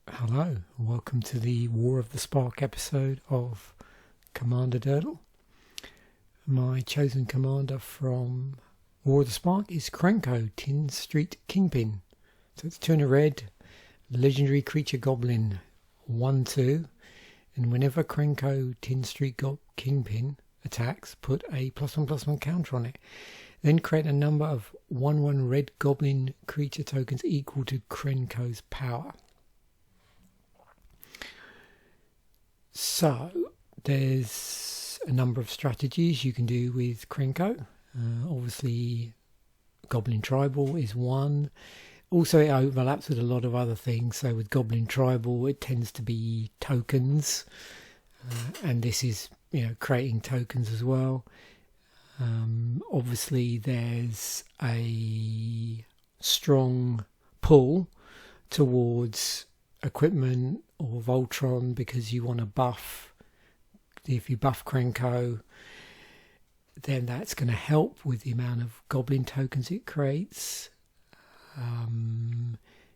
Hello, welcome to the War of the Spark episode of Commander Durdle. My chosen commander from War of the Spark is Krenko, Tin Street Kingpin. So it's 2 and a red, legendary creature goblin, 1/2, and whenever Krenko, Tin Street Kingpin attacks, put a +1/+1 counter on it. Then create a number of 1/1 red goblin creature tokens equal to Krenko's power. So there's a number of strategies you can do with Krenko. Obviously Goblin Tribal is one. Also it overlaps with a lot of other things. So with Goblin Tribal it tends to be tokens, and this is creating tokens as well. Obviously there's a strong pull towards equipment or Voltron because you want to buff. If you buff Krenko, then that's going to help with the amount of goblin tokens it creates.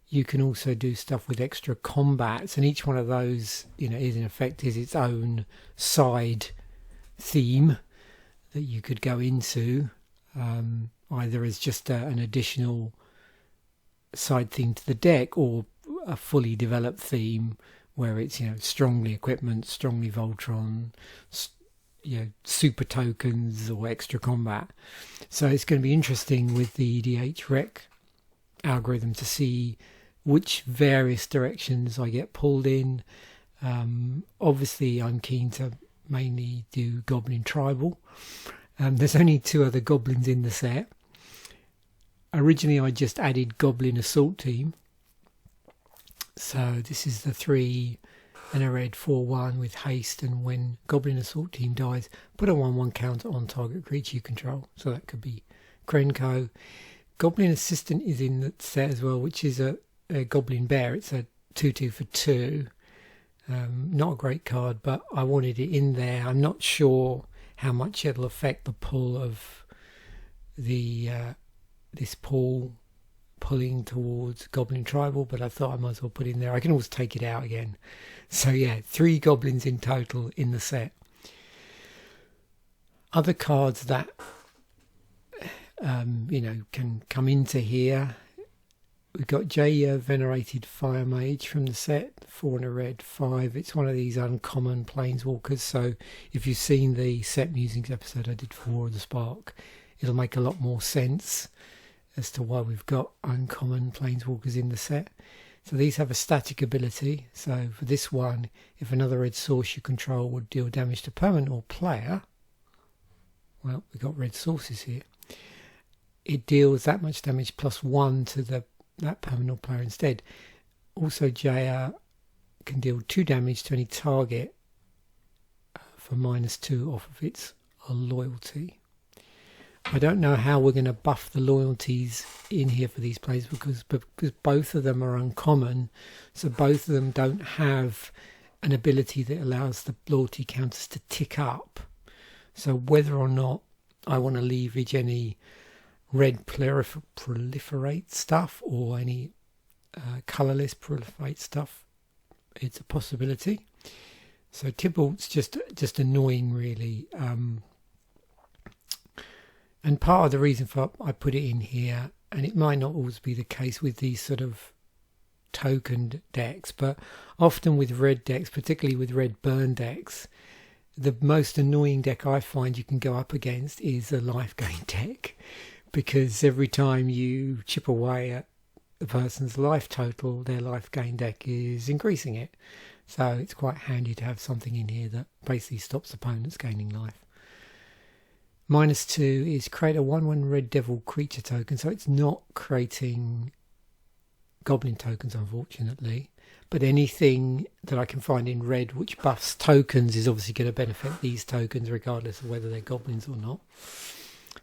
You can also do stuff with extra combats, and each one of those is in effect is its own side theme that you could go into, either as just an additional side theme to the deck, or a fully developed theme where it's strongly equipment, strongly Voltron, super tokens or extra combat. So it's going to be interesting with the EDH rec algorithm to see which various directions I get pulled in. Obviously I'm keen to mainly do Goblin Tribal. There's only 2 other goblins in the set. Originally I just added Goblin Assault Team. So this is the 3 and a red 4/1 with haste, and when Goblin Assault Team dies, put a 1/1 counter on target creature you control. So that could be Krenko. Goblin Assistant is in the set as well, which is a Goblin Bear. It's a 2/2 for 2. Not a great card, but I wanted it in there. I'm not sure how much it'll affect the pull of the this pulling towards Goblin Tribal, but I thought I might as well put it in there. I can always take it out again. So yeah, 3 goblins in total in the set. Other cards that can come into here. We've got Jaya, Venerated Fire Mage from the set, 4 and a red 5. It's one of these uncommon planeswalkers. So if you've seen the set musings episode I did for War of the Spark, it'll make a lot more sense as to why we've got uncommon planeswalkers in the set. So these have a static ability. So for this one, if another red source you control would deal damage to permanent or player, well, we've got red sources here, it deals that much damage +1 to that permanent or player instead. Also Jaya can deal 2 damage to any target for -2 off of its loyalty. I don't know how we're going to buff the loyalties in here for these plays because both of them are uncommon, so both of them don't have an ability that allows the loyalty counters to tick up. So whether or not I want to leverage any red proliferate stuff or any colourless proliferate stuff, it's a possibility. So Tybalt's just annoying really. And part of the reason for I put it in here, and it might not always be the case with these sort of tokened decks, but often with red decks, particularly with red burn decks, the most annoying deck I find you can go up against is a life gain deck, because every time you chip away at the person's life total, their life gain deck is increasing it. So it's quite handy to have something in here that basically stops opponents gaining life. -2 is create a 1/1 red devil creature token, so it's not creating goblin tokens unfortunately, but anything that I can find in red which buffs tokens is obviously going to benefit these tokens regardless of whether they're goblins or not.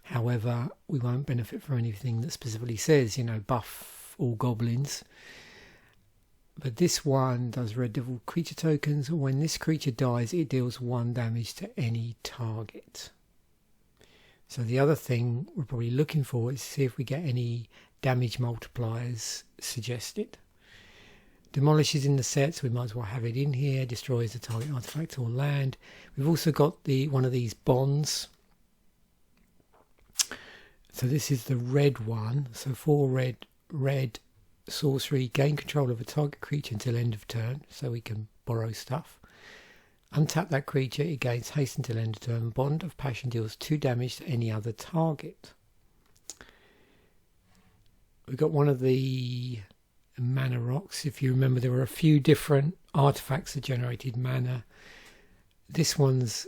However, we won't benefit from anything that specifically says buff all goblins. But this one does red devil creature tokens. When this creature dies, it deals 1 damage to any target. So the other thing we're probably looking for is to see if we get any damage multipliers suggested. Demolishes in the set, so we might as well have it in here. Destroys the target artifact or land. We've also got one of these bonds. So this is the red one. So 4 red sorcery, gain control of a target creature until end of turn, so we can borrow stuff. Untap that creature, it gains haste until end of turn. Bond of Passion deals 2 damage to any other target. We've got one of the mana rocks. If you remember, there were a few different artifacts that generated mana. This one's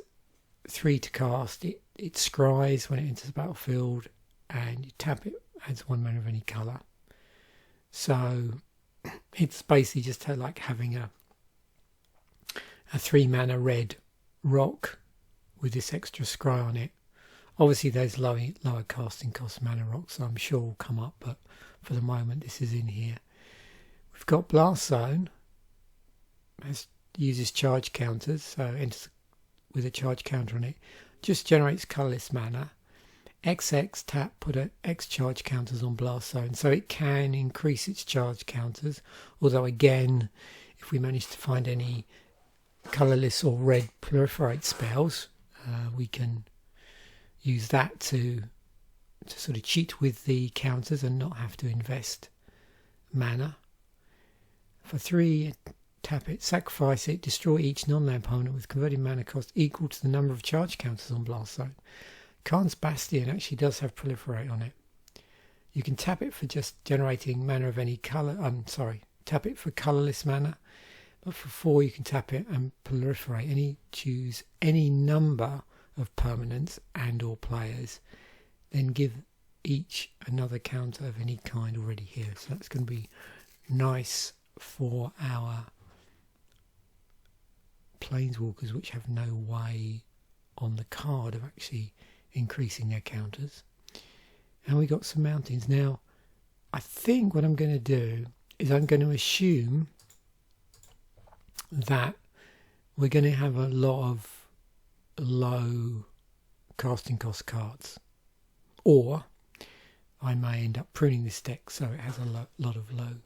3 to cast. It scries when it enters the battlefield, and you tap it, adds 1 mana of any colour. So it's basically just like having a 3 mana red rock with this extra scry on it. Obviously there's lower casting cost mana rocks, so I'm sure will come up, but for the moment this is in here. We've got Blast Zone, uses charge counters, so enters with a charge counter on it, just generates colourless mana. XX tap, put X charge counters on Blast Zone, so it can increase its charge counters, although again, if we manage to find any colourless or red proliferate spells, we can use that to sort of cheat with the counters and not have to invest mana. For 3, tap it, sacrifice it, destroy each non-land opponent with converted mana cost equal to the number of charge counters on Blast Zone. Khan's Bastion actually does have proliferate on it. You can tap it for just generating mana of any colour. Tap it for colourless mana. But for 4 you can tap it and proliferate choose any number of permanents and or players. Then give each another counter of any kind already here. So that's going to be nice for our planeswalkers which have no way on the card of actually increasing their counters. And we got some mountains. Now I think what I'm going to do is I'm going to assume that we're going to have a lot of low casting cost cards, or I may end up pruning this deck so it has a lot of low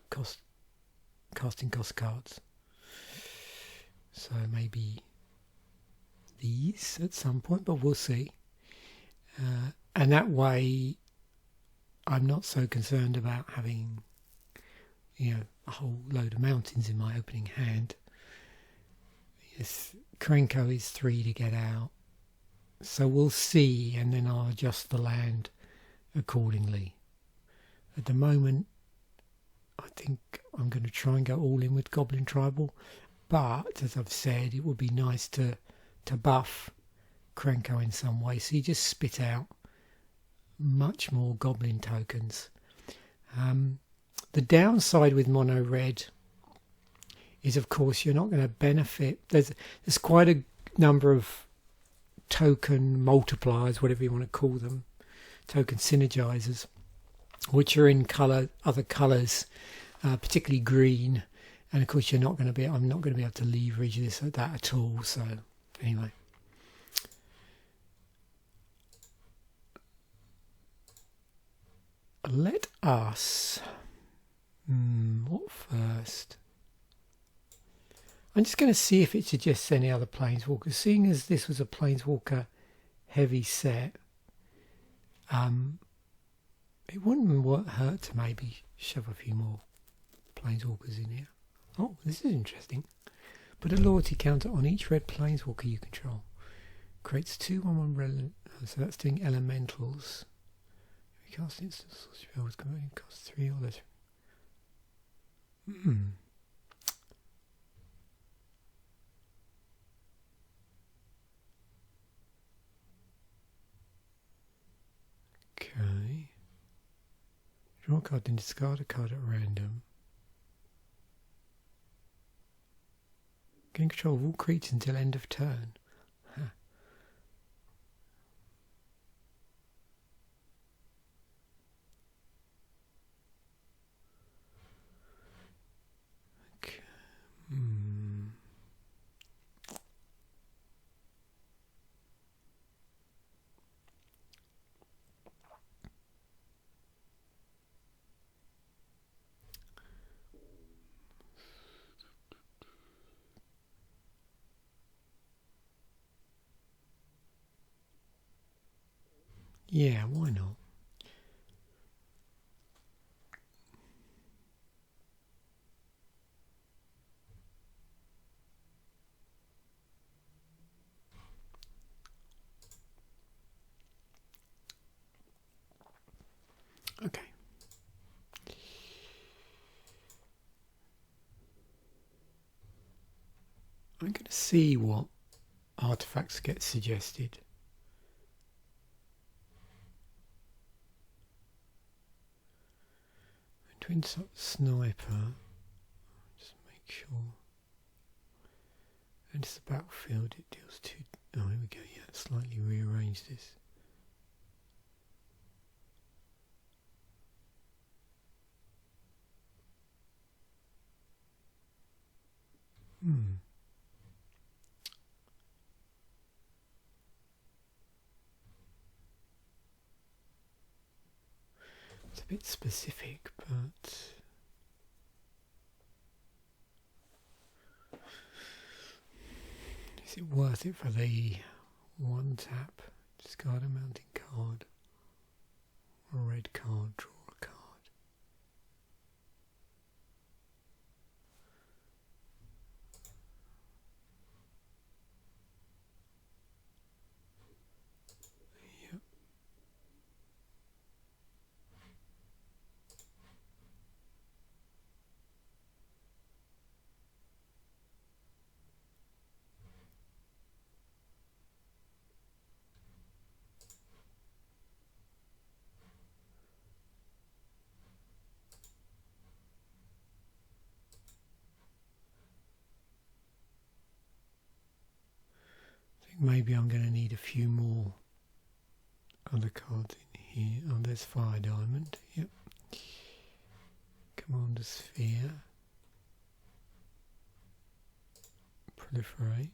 casting cost cards. So maybe these at some point, but we'll see. And that way I'm not so concerned about having, a whole load of mountains in my opening hand. Yes, Krenko is 3 to get out, so we'll see, and then I'll adjust the land accordingly. At the moment I think I'm going to try and go all in with Goblin Tribal, but as I've said, it would be nice to buff Krenko in some way, so you just spit out much more Goblin tokens. The downside with mono red is, of course, you're not going to benefit. There's quite a number of token multipliers, whatever you want to call them, token synergizers, which are in other colours, particularly green. And of course, I'm not going to be able to leverage that at all. So anyway. Let us... what first? I'm just going to see if it suggests any other planeswalkers. Seeing as this was a planeswalker heavy set, it wouldn't hurt to maybe shove a few more planeswalkers in here. Oh, this is interesting. Put a loyalty counter on each red planeswalker you control. Creates 2/1/1 relevant. So that's doing elementals. We cast instant spells, converting cost 3 or less. Okay. Draw a card and discard a card at random. Gain control of all creatures until end of turn. Huh. Okay. Yeah, why not? Okay. I'm going to see what artifacts get suggested. Twin Sniper, just make sure. Enters the battlefield, it deals 2. Oh, here we go, yeah, slightly rearrange this. It's a bit specific, but is it worth it for the one tap? Discard a mounting card, a red card, draw a card. Yep. Maybe I'm going to need a few more other cards in here. Oh, there's Fire Diamond. Yep. Commander Sphere. Proliferate.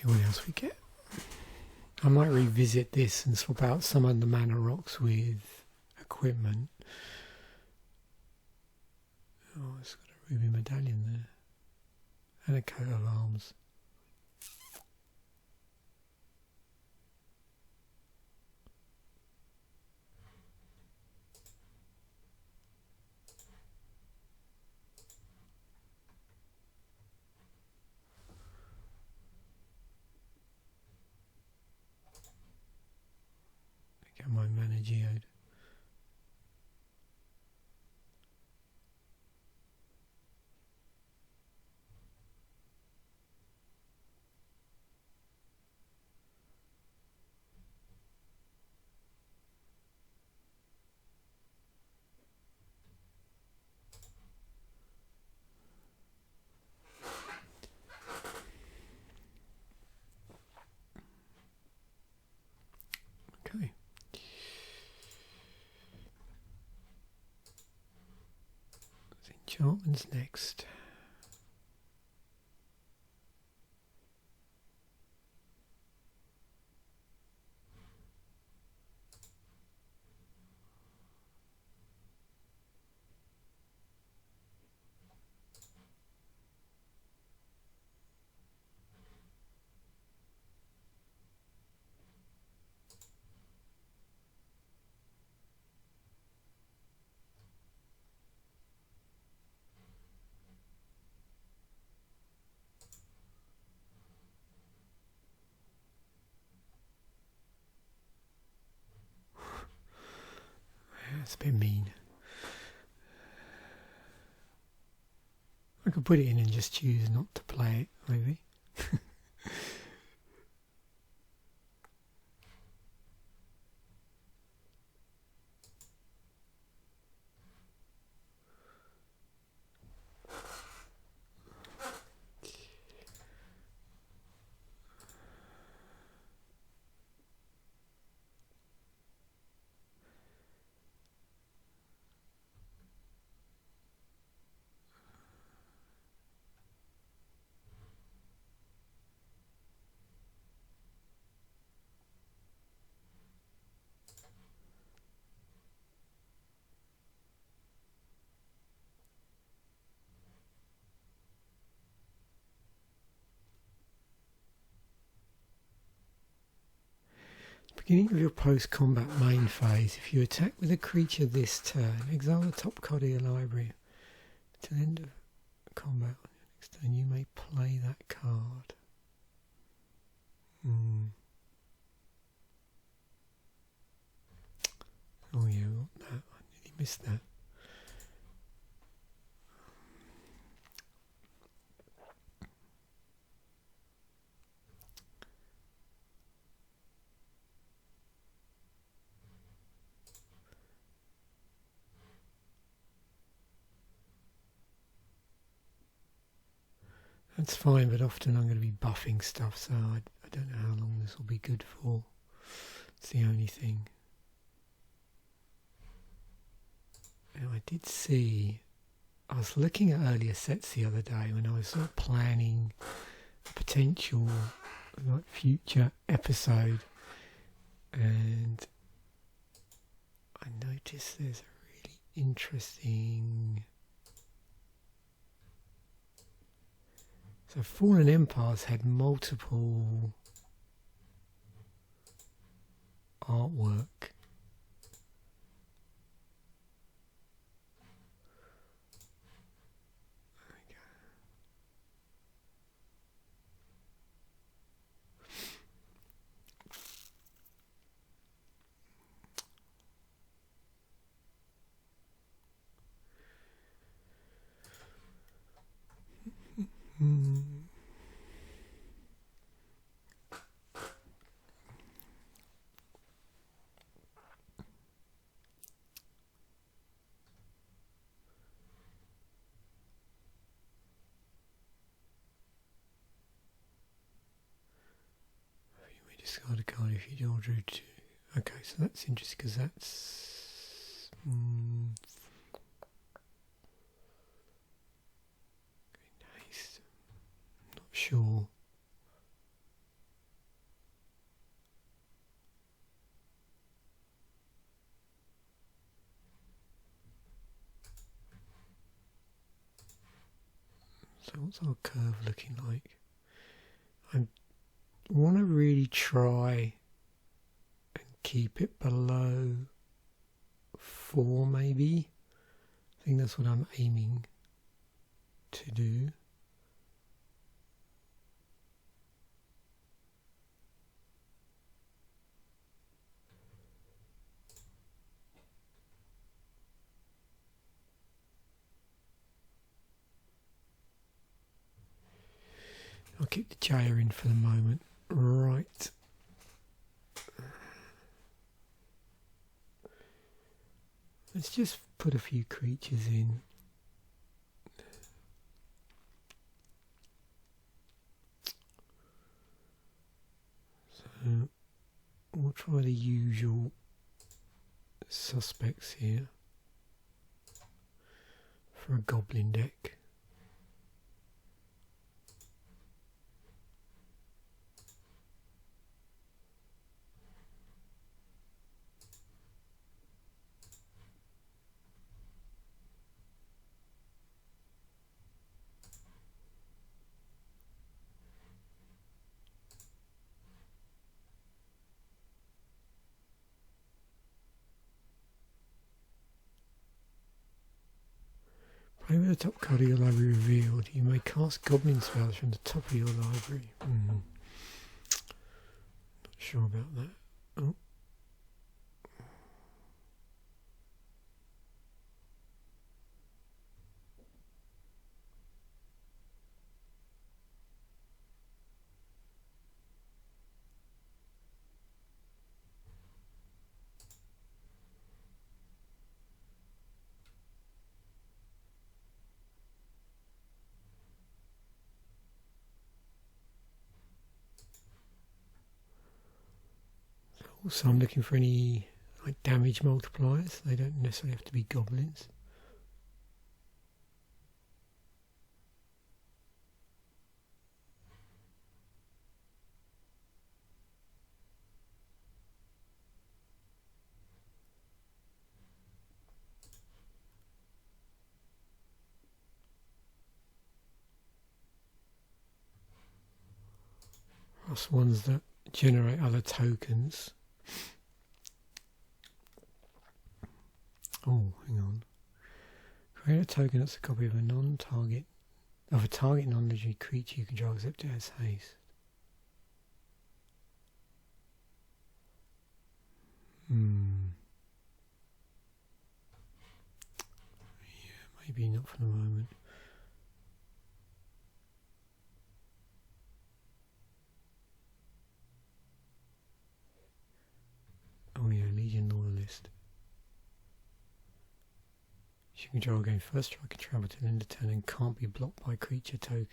What else we get? I might revisit this and swap out some of the mana rocks with equipment. Oh, it's got a ruby medallion there. And a coat of arms. Get my mana geode. Okay. Enchantments next. That's a bit mean. I could put it in and just choose not to play it, maybe. Beginning of your post-combat main phase, if you attack with a creature this turn, exile the top card of your library. Till the end of combat on your next turn, you may play that card. Oh yeah, I got that. I nearly missed that. That's fine, but often I'm going to be buffing stuff, so I don't know how long this will be good for. It's the only thing. Now, I did see, I was looking at earlier sets the other day when I was sort of planning a potential like future episode, and I noticed there's a really interesting... So Fallen Empires had multiple artwork. There we go. Discard a card if you drew two. Okay, so that's interesting because that's haste. Not sure. So what's our curve looking like? I want to really try and keep it below 4 maybe. I think that's what I'm aiming to do. I'll keep the Jaya in for the moment. Right. Let's just put a few creatures in. So we'll try the usual suspects here for a goblin deck. Play with the top card of your library revealed. You may cast goblin spells from the top of your library. Not sure about that. Oh. Also, I'm looking for any like damage multipliers. They don't necessarily have to be goblins. Plus ones that generate other tokens. Oh, hang on. Create a token that's a copy of a target non-legendary creature you control except it has haste. Yeah, maybe not for the moment. Oh yeah, Legion Lore list. You control gain first strike and travel to the end of turn and can't be blocked by creature token.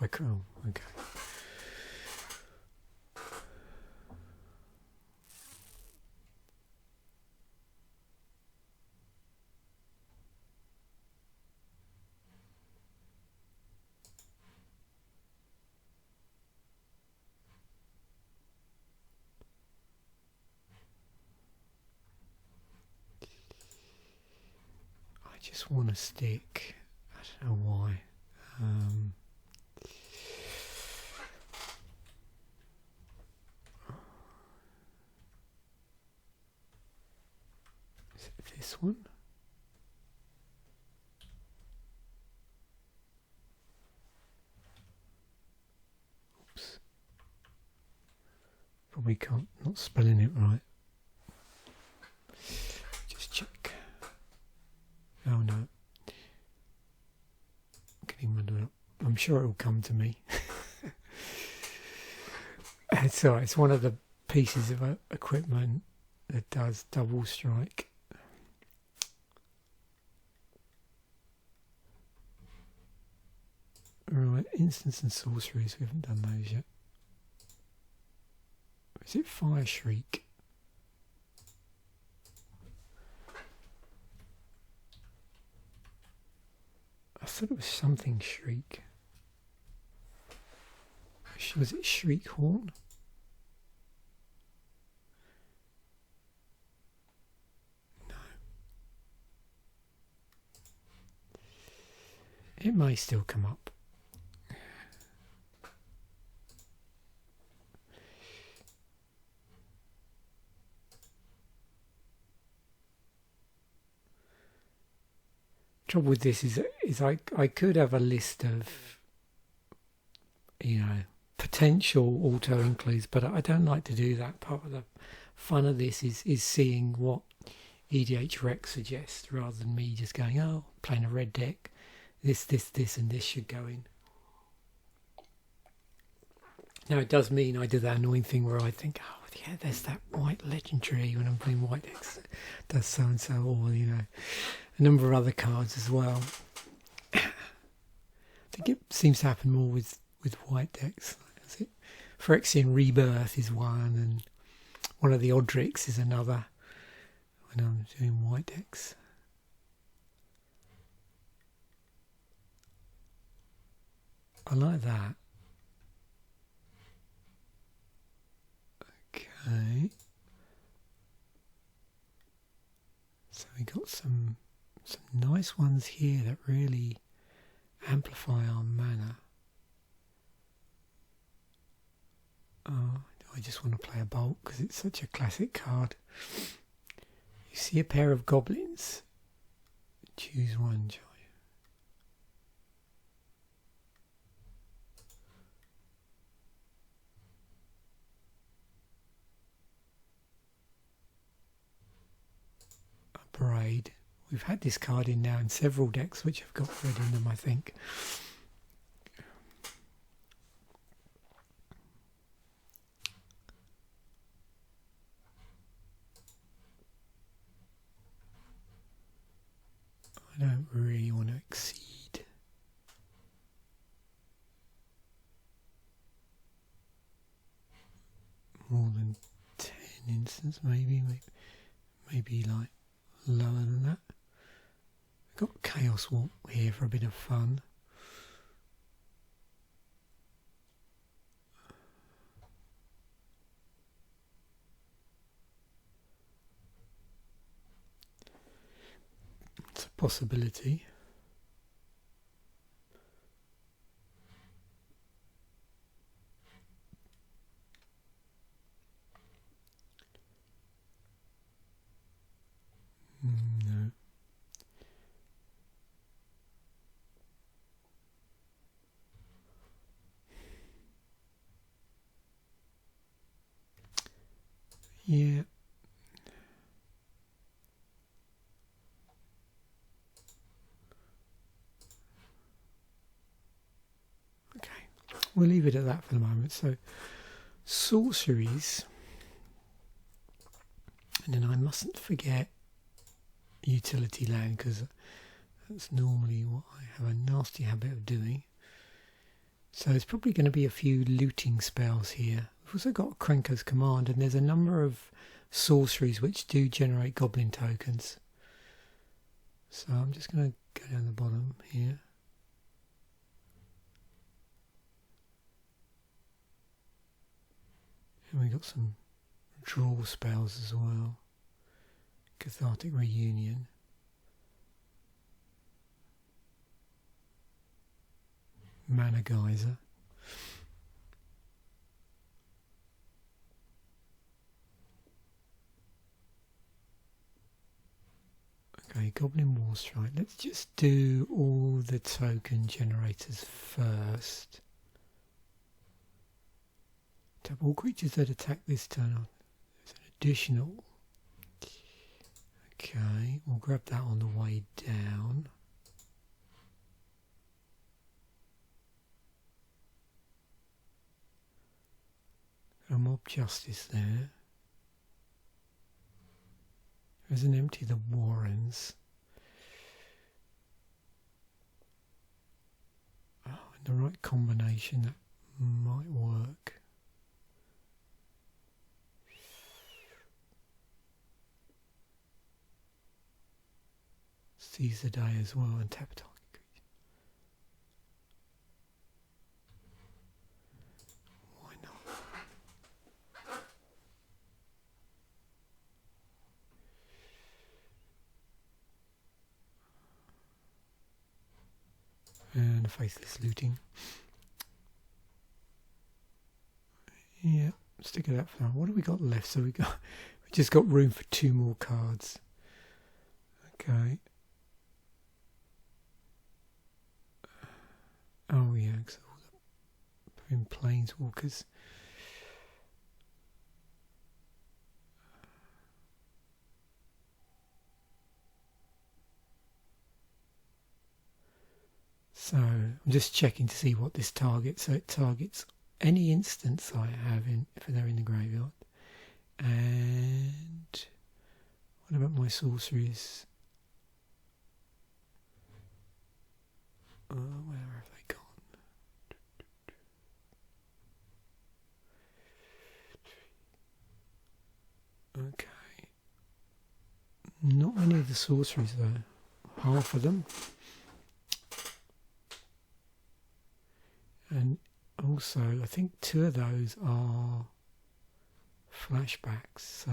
Oh, okay. I just want to stick. I don't know why. Is it this one? Oops. Probably not spelling it right. Just check. Oh no. Getting muddled up. I'm sure it will come to me. It's alright, it's one of the pieces of equipment that does double strike. Right, instants and sorceries, we haven't done those yet. Is it Fire Shriek? I thought it was something Shriek. Was it Shriek Horn? No. It may still come up. Trouble with this is I could have a list of, potential auto includes, but I don't like to do that. Part of the fun of this is seeing what EDH Rec suggests rather than me just going, oh, playing a red deck, this and this should go in. Now it does mean I do that annoying thing where I think, oh yeah, there's that white legendary when I'm playing white decks, does so and so, or a number of other cards as well. I think it seems to happen more with white decks. Phyrexian Rebirth is one, and one of the Odrix is another when I'm doing white decks. I like that. Okay. So we got some nice ones here that really amplify our mana. I just want to play a Bolt because it's such a classic card. You see a pair of goblins, choose one, Joy. A Braid. We've had this card in now in several decks which have got red in them, I think. I don't really want to exceed more than 10 instances. instance, maybe like lower than that. We've got Chaos Walk here for a bit of fun. It's a possibility. No. Yeah. Okay. We'll leave it at that for the moment. So, sorceries. And then I mustn't forget utility land, because that's normally what I have a nasty habit of doing. So there's probably going to be a few looting spells here. We've also got Krenko's Command, and there's a number of sorceries which do generate goblin tokens. So I'm just going to go down the bottom here. And we've got some draw spells as well. Cathartic Reunion. Mana Geyser. Okay, Goblin War Strike. Let's just do all the token generators first. Tap all creatures that attack this turn on. There's an additional. Okay, we'll grab that on the way down. Got a Mob Justice there. There's an Empty the Warrens. Oh, in the right combination that might work. Seize the Day as well and tap target creature. Why not? And Faithless Looting. Yeah, stick it out for now. What have we got left? So we just got room for 2 more cards. Okay. Oh yeah, because all the in planeswalkers. So I'm just checking to see what this targets. So it targets any instance I have in if they're in the graveyard. And what about my sorceries? Where have they gone? Okay. Not many of the sorceries though. Half of them. And also, I think 2 of those are flashbacks, so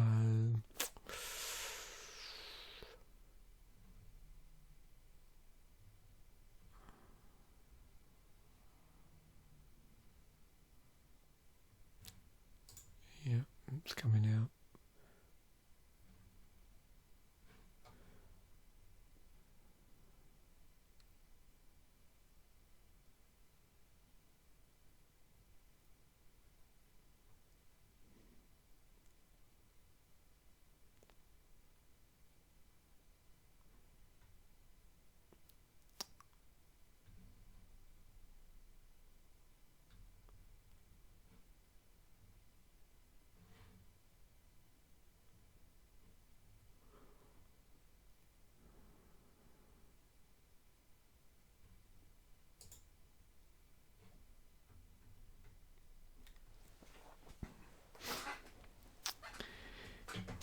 yeah, it's coming out.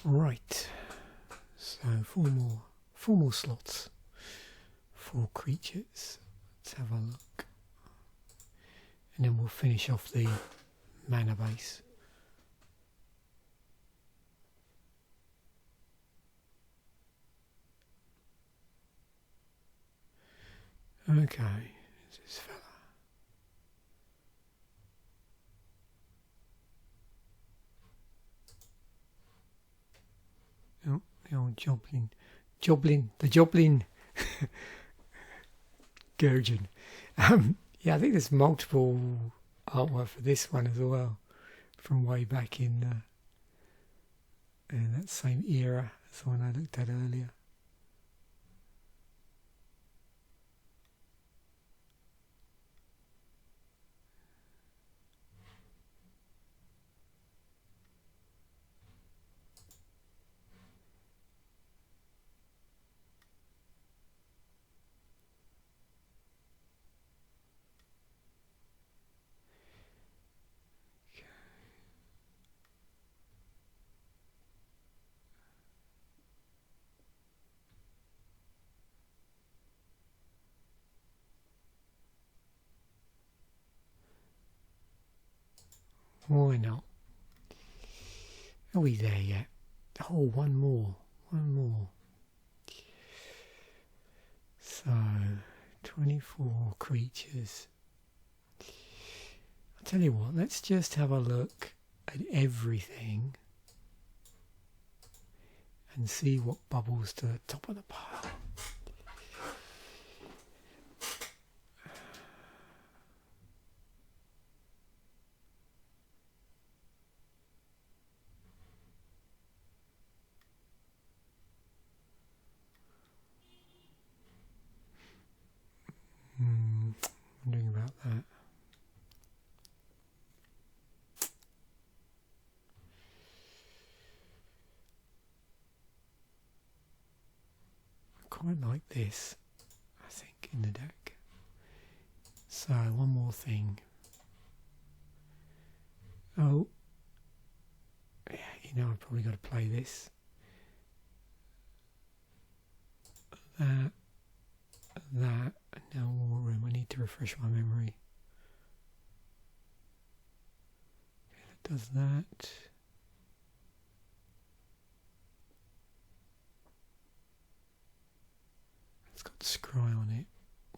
Right, so four more slots, 4 creatures. Let's have a look, and then we'll finish off the mana base. Okay, who's this fella? Oh, the old the Joblin Gurgeon. Yeah, I think there's multiple artwork for this one as well, from way back in that same era as the one I looked at earlier. Why not? Are we there yet? Oh, one more. So, 24 creatures. I'll tell you what, let's just have a look at everything and see what bubbles to the top of the pile. Wondering about that. I quite like this, I think, in the deck. So, one more thing. Oh, yeah, you know, I've probably got to play this. That. Now War Room. I need to refresh my memory. Okay, that does that. It's got Scry on it.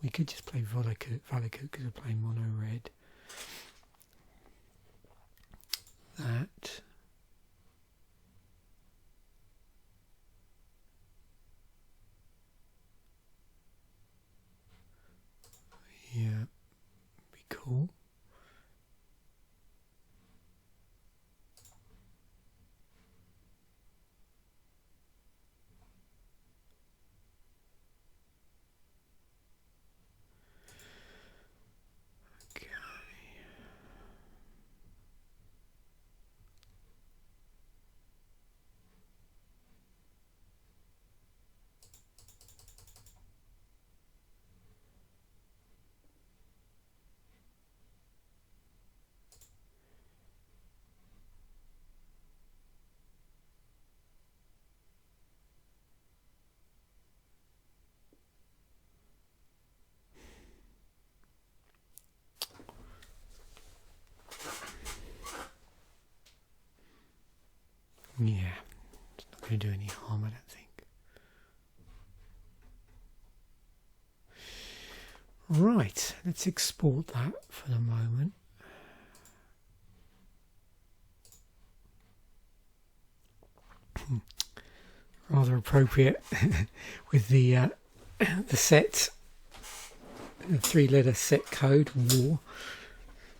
We could just play Valakut because we're playing mono red. That. Yeah, be cool. Okay. Yeah, it's not going to do any harm, I don't think. Right, let's export that for the moment. Rather appropriate with the set, the 3-letter set code War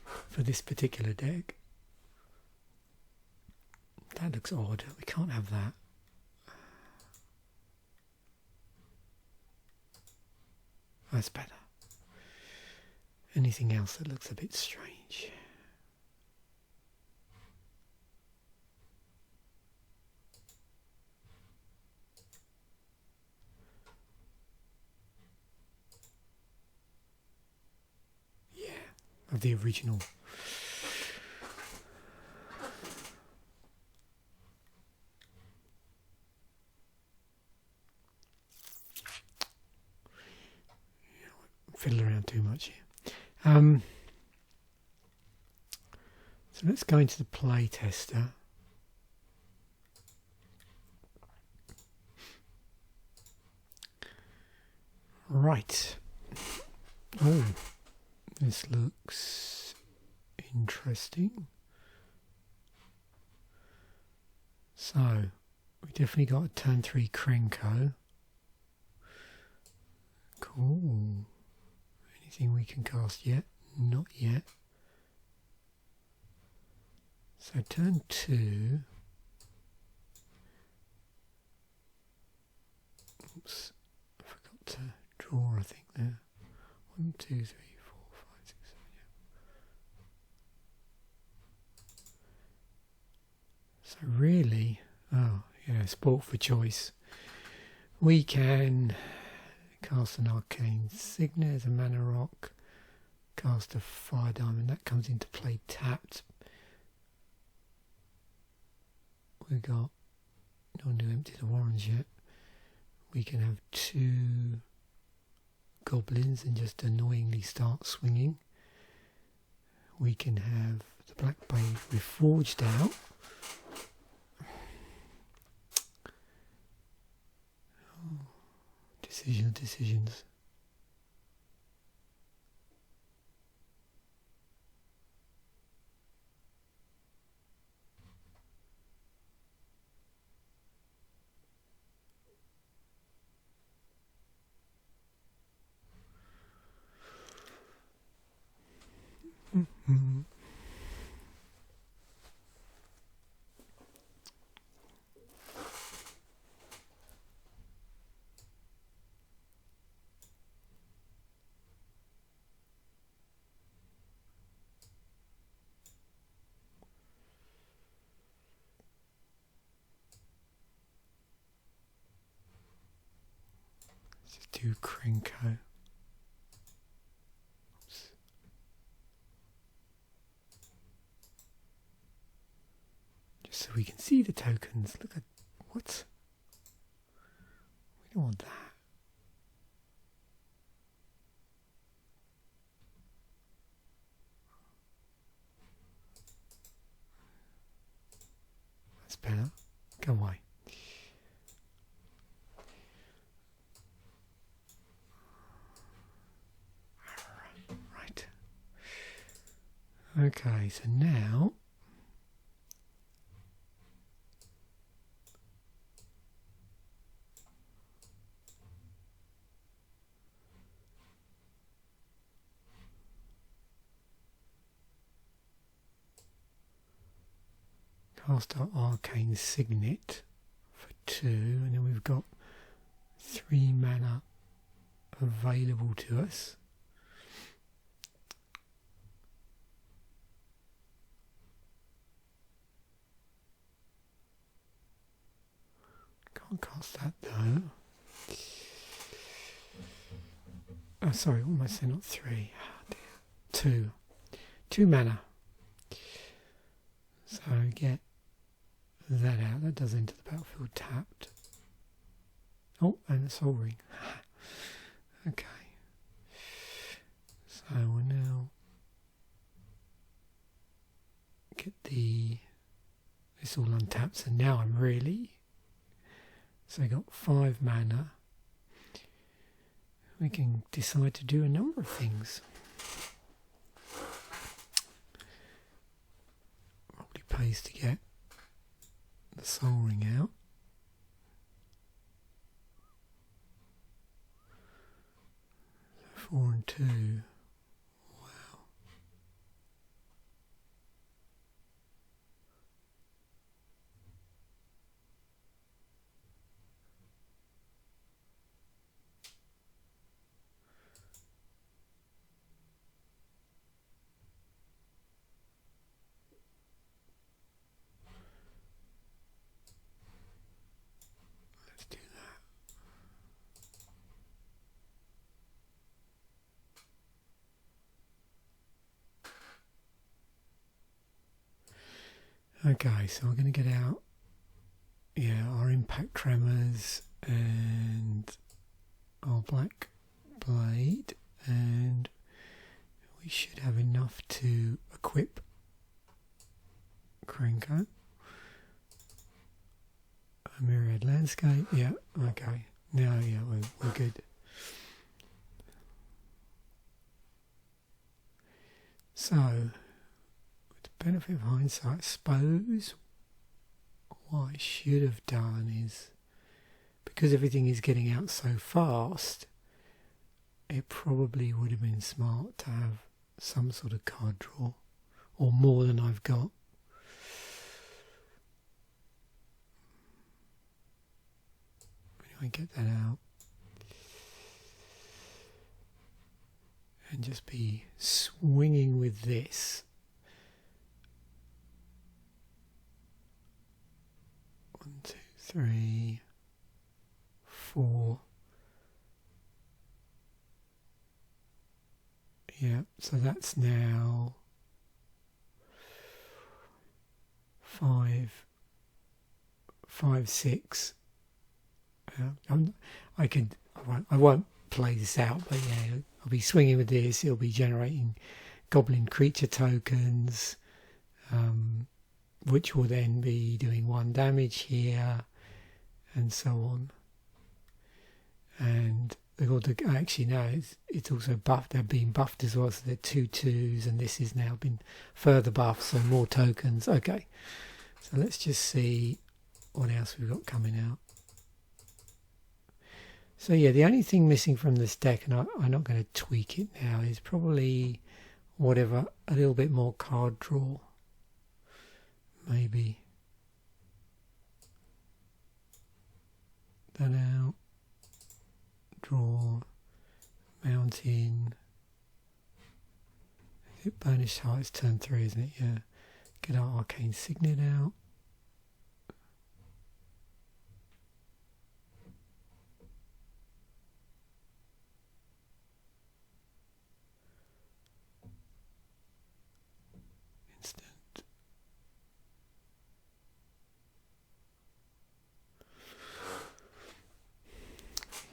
for this particular deck. That looks odd. We can't have that. That's better. Anything else that looks a bit strange? Yeah, of the original. fiddle around too much here. So let's go into the play tester. Right. Oh, this looks interesting. So, we definitely got a turn 3 Krenko. Cool. Anything we can cast yet? Not yet. So turn 2. Oops, I forgot to draw, I think, there. 1, 2, 3, 4, 5, 6, 7, yeah. So really, oh yeah, sport for choice. We can cast an Arcane Signet as a mana rock, cast a Fire Diamond, that comes into play tapped. We got no one to empty the warrens yet. We can have 2 goblins and just annoyingly start swinging. We can have the Blackblade Reforged out. Oh, decisions. Let's do Krenko. So we can see the tokens. Look at what? We don't want that. That's better. Go away. Right. Okay, so now cast our Arcane Signet for 2, and then we've got 3 mana available to us. Can't cast that though. Oh, sorry, what am I saying? Not 3. Oh, dear. 2 mana. So get that out. That does enter the battlefield tapped. Oh, and a Soul Ring. Okay. So we'll now get this all untapped. So now I'm really. So I got 5 mana. We can decide to do a number of things. Probably pays to get the Soul Ring out. So 4 and 2. Wow. Let's do that. Okay, so we're going to get out, our Impact Tremors and our Blackblade, and escape. Yeah, okay. Now, yeah, we're good. So, with the benefit of hindsight, I suppose what I should have done is, because everything is getting out so fast, it probably would have been smart to have some sort of card draw, or more than I've got. Anyway, get that out. And just be swinging with this. 1, 2, 3, 4. Yeah, so that's now 5, 6. I won't play this out, but yeah, I'll be swinging with this. It'll be generating Goblin creature tokens, which will then be doing 1 damage here, and so on. And actually now it's also buffed. They're being buffed as well, so they're 2/2s, and this is now been further buffed, so more tokens. Okay, so let's just see what else we've got coming out. So yeah, the only thing missing from this deck, and I'm not going to tweak it now, is probably a little bit more card draw. Maybe that out. Draw. Mountain. Is it Burnished Hart? It's turn 3, isn't it? Yeah. Get our Arcane Signet out.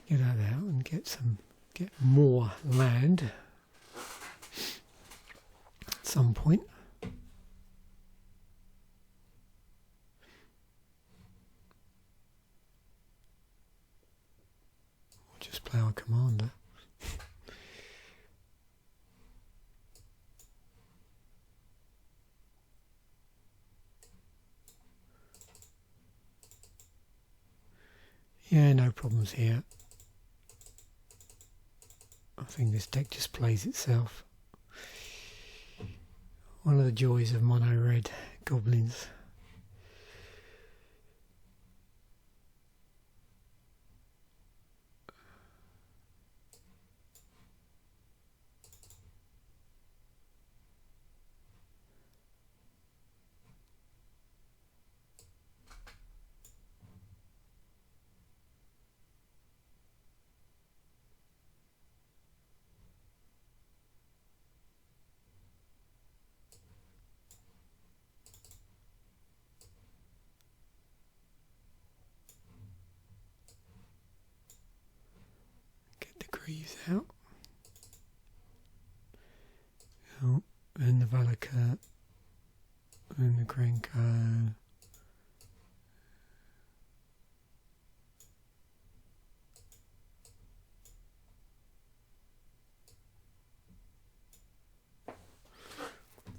Get that out and get more land at some point. Or just play our commander. Yeah, no problems here. I think this deck just plays itself. One of the joys of mono red goblins. Out. Oh, and the Valakut and the Krenko.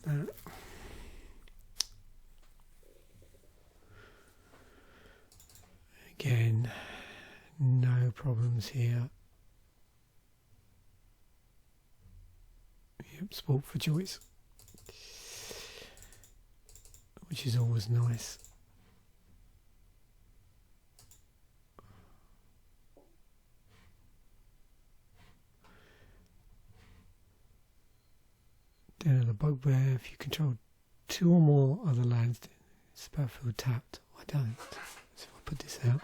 That. Again, no problems here. Yep, sport for choice, which is always nice. Down at the Bugbear, if you control 2 or more other lands, it's battlefield tapped. I don't. So if I put this out.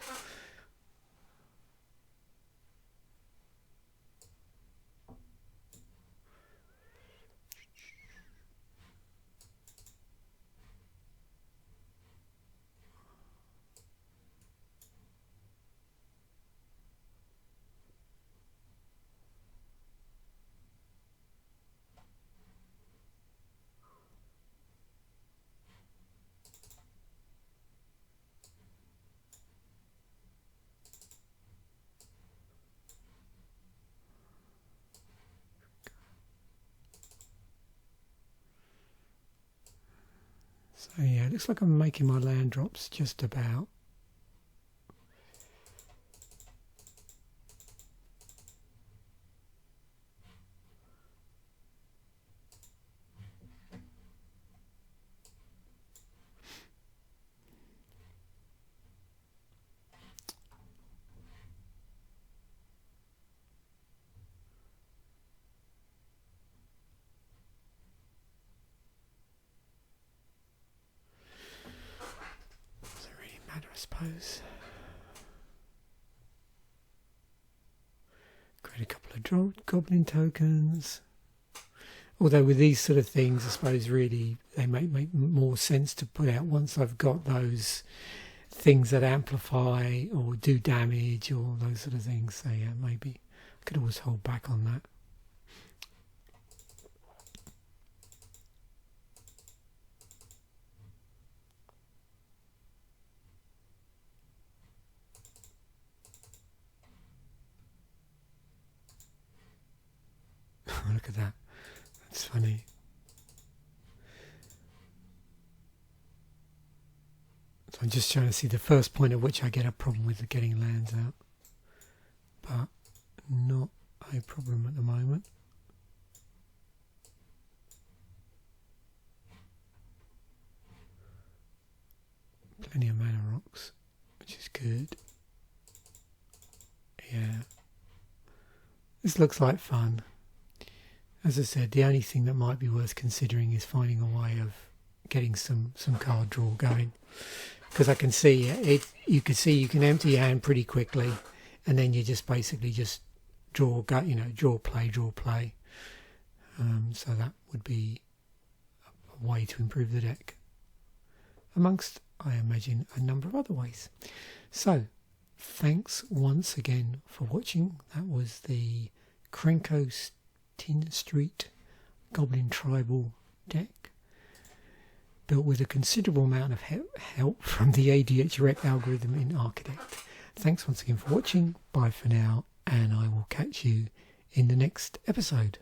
So yeah, it looks like I'm making my land drops just about. I suppose. Create a couple of goblin tokens. Although with these sort of things, I suppose really they make more sense to put out once I've got those things that amplify or do damage or those sort of things. So yeah, maybe I could always hold back on that. Look at that. That's funny. So I'm just trying to see the first point at which I get a problem with getting lands out. But not a problem at the moment. Plenty of mana rocks, which is good. Yeah. This looks like fun. As I said, the only thing that might be worth considering is finding a way of getting some card draw going, because I can see it. You can see you can empty your hand pretty quickly, and then you just basically just draw play. So that would be a way to improve the deck, amongst, I imagine, a number of other ways. So, thanks once again for watching. That was the Krenko Street Goblin Tribal deck, built with a considerable amount of help from the ADHREC algorithm in Architect. Thanks once again for watching. Bye for now, and I will catch you in the next episode.